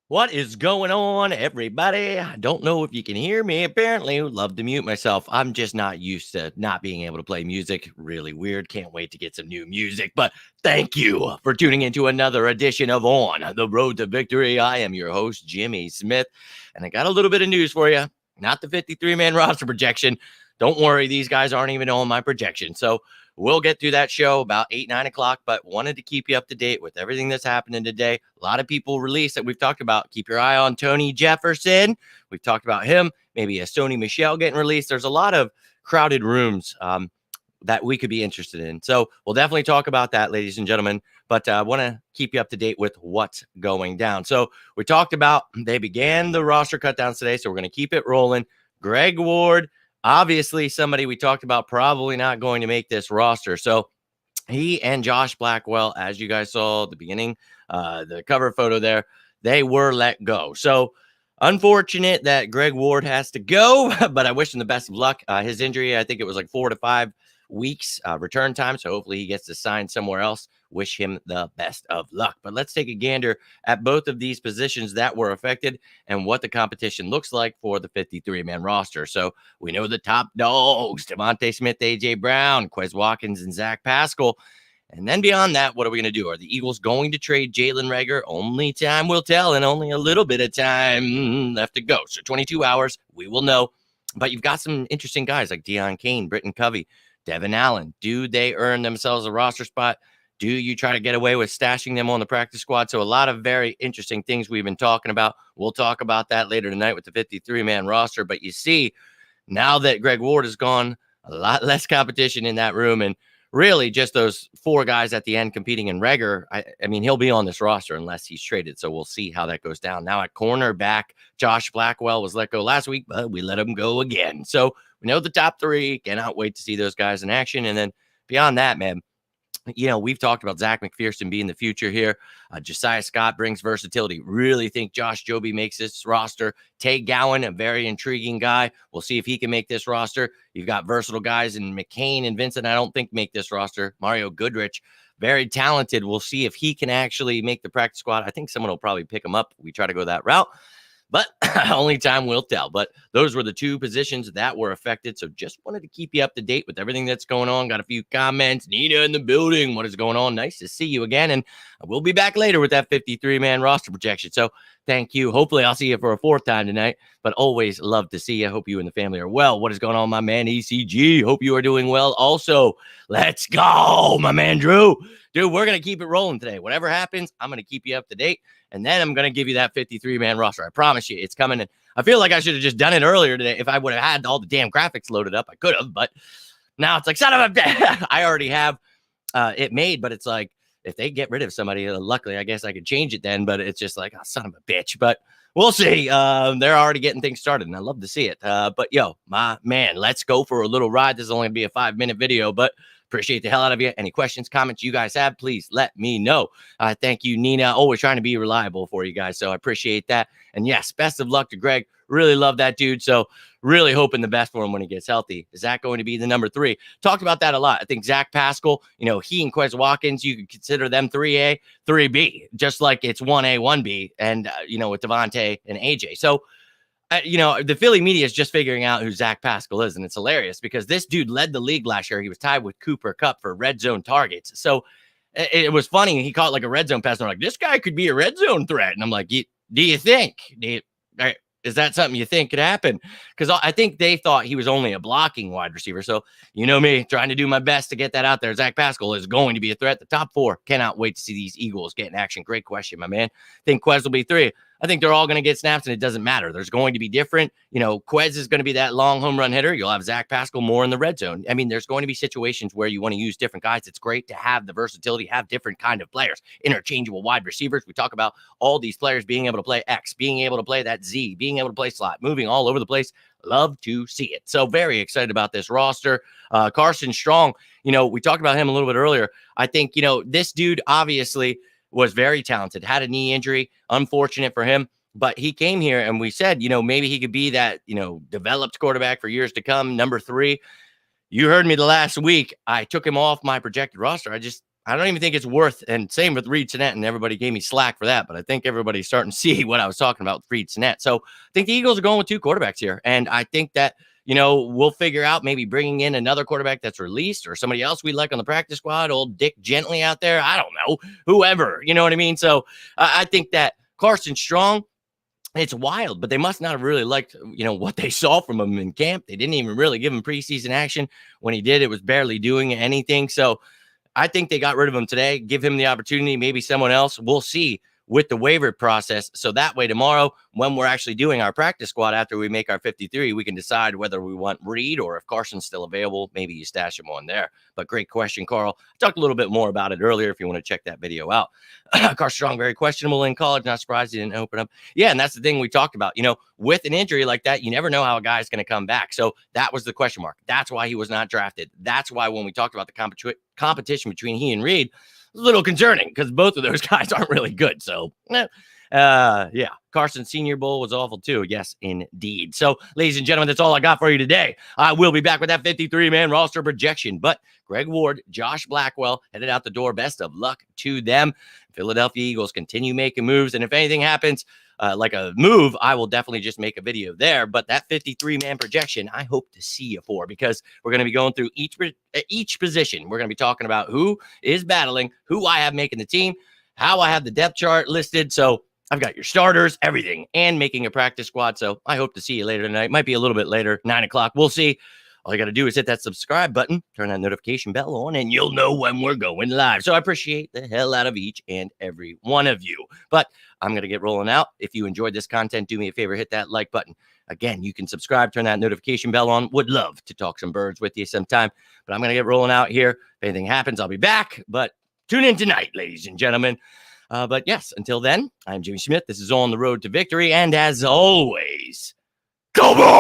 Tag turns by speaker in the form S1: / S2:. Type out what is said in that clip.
S1: What is going on, everybody? I don't know if you can hear me. Apparently, I would love to mute myself. I'm just not used to not being able to play music. Really weird. Can't wait to get some new music. But thank you for tuning into another edition of On the Road to Victory. I am your host, Jimmy Smith, and I got a little bit of news for you. Not the 53-man roster projection. Don't worry, these guys aren't even on my projection. So we'll get through that show about 8, 9 o'clock, but wanted to keep you up to date with everything that's happening today. A lot of people released that we've talked about. Keep your eye on Tony Jefferson. We've talked about him. Maybe a Sony Michel getting released. There's a lot of crowded rooms that we could be interested in. So we'll definitely talk about that, ladies and gentlemen. But I want to keep you up to date with what's going down. So we talked about they began the roster cutdowns today, so we're going to keep it rolling. Greg Ward, obviously somebody we talked about probably not going to make this roster. So he and Josh Blackwell, as you guys saw at the beginning, the cover photo there, they were let go. So unfortunate that Greg Ward has to go, but I wish him the best of luck. His injury, I think it was like 4 to 5 weeks return time. So hopefully he gets to sign somewhere else. Wish him the best of luck. But let's take a gander at both of these positions that were affected and what the competition looks like for the 53-man roster. So we know the top dogs, Devontae Smith, AJ Brown, Quez Watkins, and Zach Pascal. And then beyond that, what are we going to do? Are the Eagles going to trade Jalen Reagor? Only time will tell, and only a little bit of time left to go. So 22 hours, we will know. But you've got some interesting guys like Deion Kane, Britton Covey, Devin Allen. Do they earn themselves a roster spot? Do you try to get away with stashing them on the practice squad? So a lot of very interesting things we've been talking about. We'll talk about that later tonight with the 53-man roster. But you see, now that Greg Ward is gone, a lot less competition in that room. And really just those 4 guys at the end competing in Reagor. I mean, he'll be on this roster unless he's traded. So we'll see how that goes down. Now at cornerback, Josh Blackwell was let go last week, but we let him go again. So we know the top 3. Cannot wait to see those guys in action. And then beyond that, man, you know, we've talked about Zach McPherson being the future here. Josiah Scott brings versatility. Really think Josh Joby makes this roster. Tay Gowan, a very intriguing guy. We'll see if he can make this roster. You've got versatile guys in McCain and Vincent. I don't think make this roster. Mario Goodrich, very talented. We'll see if he can actually make the practice squad. I think someone will probably pick him up if we try to go that route. But only time will tell. But those were the 2 positions that were affected. So just wanted to keep you up to date with everything that's going on. Got a few comments. Nina in the building. What is going on? Nice to see you again. And we'll be back later with that 53-man roster projection. So thank you. Hopefully I'll see you for a 4th time tonight. But always love to see you. Hope you and the family are well. What is going on, my man ECG? Hope you are doing well. Also, let's go, my man Drew. Dude, we're going to keep it rolling today. Whatever happens, I'm going to keep you up to date. And then I'm going to give you that 53-man roster. I promise you it's coming. And I feel like I should have just done it earlier today. If I would have had all the damn graphics loaded up, I could have. But now it's like, son of a I already have it made. But it's like, if they get rid of somebody, luckily, I guess I could change it then. But it's just like, oh, son of a bitch. But we'll see. They're already getting things started. And I love to see it. But yo, my man, let's go for a little ride. This is only going to be a 5-minute video. But appreciate the hell out of you. Any questions, comments you guys have, please let me know. Thank you, Nina. Always trying to be reliable for you guys. So I appreciate that. And yes, best of luck to Greg. Really love that dude. So really hoping the best for him when he gets healthy. Is that going to be the number 3? Talked about that a lot. I think Zach Pascal, you know, he and Quez Watkins, you could consider them 3A, 3B, just like it's 1A, 1B, and, you know, with Devontae and AJ. So, you know, the Philly media is just figuring out who Zach Pascal is, and it's hilarious because this dude led the league last year. He was tied with Cooper Kupp for red zone targets. So it was funny. He caught like a red zone pass, and they're like, this guy could be a red zone threat. And I'm like, do you think? Is that something you think could happen? Because I think they thought he was only a blocking wide receiver. So, you know me, trying to do my best to get that out there. Zach Pascal is going to be a threat. The top 4. Cannot wait to see these Eagles get in action. Great question, my man. Think Quez will be 3. I think they're all going to get snaps, and it doesn't matter. There's going to be different. You know, Quez is going to be that long home run hitter. You'll have Zach Pascal more in the red zone. I mean, there's going to be situations where you want to use different guys. It's great to have the versatility, have different kind of players, interchangeable wide receivers. We talk about all these players being able to play X, being able to play that Z, being able to play slot, moving all over the place. Love to see it. So very excited about this roster. Carson Strong, you know, we talked about him a little bit earlier. I think, you know, this dude obviously was very talented, had a knee injury, unfortunate for him. But he came here and we said, you know, maybe he could be that, you know, developed quarterback for years to come, number 3. You heard me the last week. I took him off my projected roster. I don't even think it's worth, and same with Reed Sinnett, and everybody gave me slack for that, but I think everybody's starting to see what I was talking about with Reed Sinnett. So I think the Eagles are going with 2 quarterbacks here, and I think that, we'll figure out maybe bringing in another quarterback that's released or somebody else we like on the practice squad, old Dick Gently out there. I don't know, whoever, you know what I mean? So I think that Carson Strong, it's wild, but they must not have really liked, what they saw from him in camp. They didn't even really give him preseason action. When he did, it was barely doing anything. So I think they got rid of him today. Give him the opportunity. Maybe someone else. We'll see with the waiver process. So that way tomorrow, when we're actually doing our practice squad after we make our 53, we can decide whether we want Reed or if Carson's still available, maybe you stash him on there. But great question, Carl. I talked a little bit more about it earlier if you want to check that video out. Carson Strong, very questionable in college. Not surprised he didn't open up. Yeah, and that's the thing we talked about. With an injury like that, you never know how a guy's going to come back. So that was the question mark. That's why he was not drafted. That's why when we talked about the competition between he and Reed, a little concerning because both of those guys aren't really good. So, yeah, Carson's Senior Bowl was awful too. Yes, indeed. So, ladies and gentlemen, that's all I got for you today. I will be back with that 53-man roster projection. But Greg Ward, Josh Blackwell headed out the door. Best of luck to them. Philadelphia Eagles continue making moves. And if anything happens, like a move, I will definitely just make a video there. But that 53-man projection, I hope to see you for, because we're going to be going through each position. We're going to be talking about who is battling, who I have making the team, how I have the depth chart listed. So I've got your starters, everything, and making a practice squad. So I hope to see you later tonight. Might be a little bit later, 9 o'clock. We'll see. All you got to do is hit that subscribe button, turn that notification bell on, and you'll know when we're going live. So I appreciate the hell out of each and every one of you. But I'm going to get rolling out. If you enjoyed this content, do me a favor, hit that like button. Again, you can subscribe, turn that notification bell on. Would love to talk some birds with you sometime. But I'm going to get rolling out here. If anything happens, I'll be back. But tune in tonight, ladies and gentlemen. But yes, until then, I'm Jimmy Smith. This is On the Road to Victory. And as always, go on!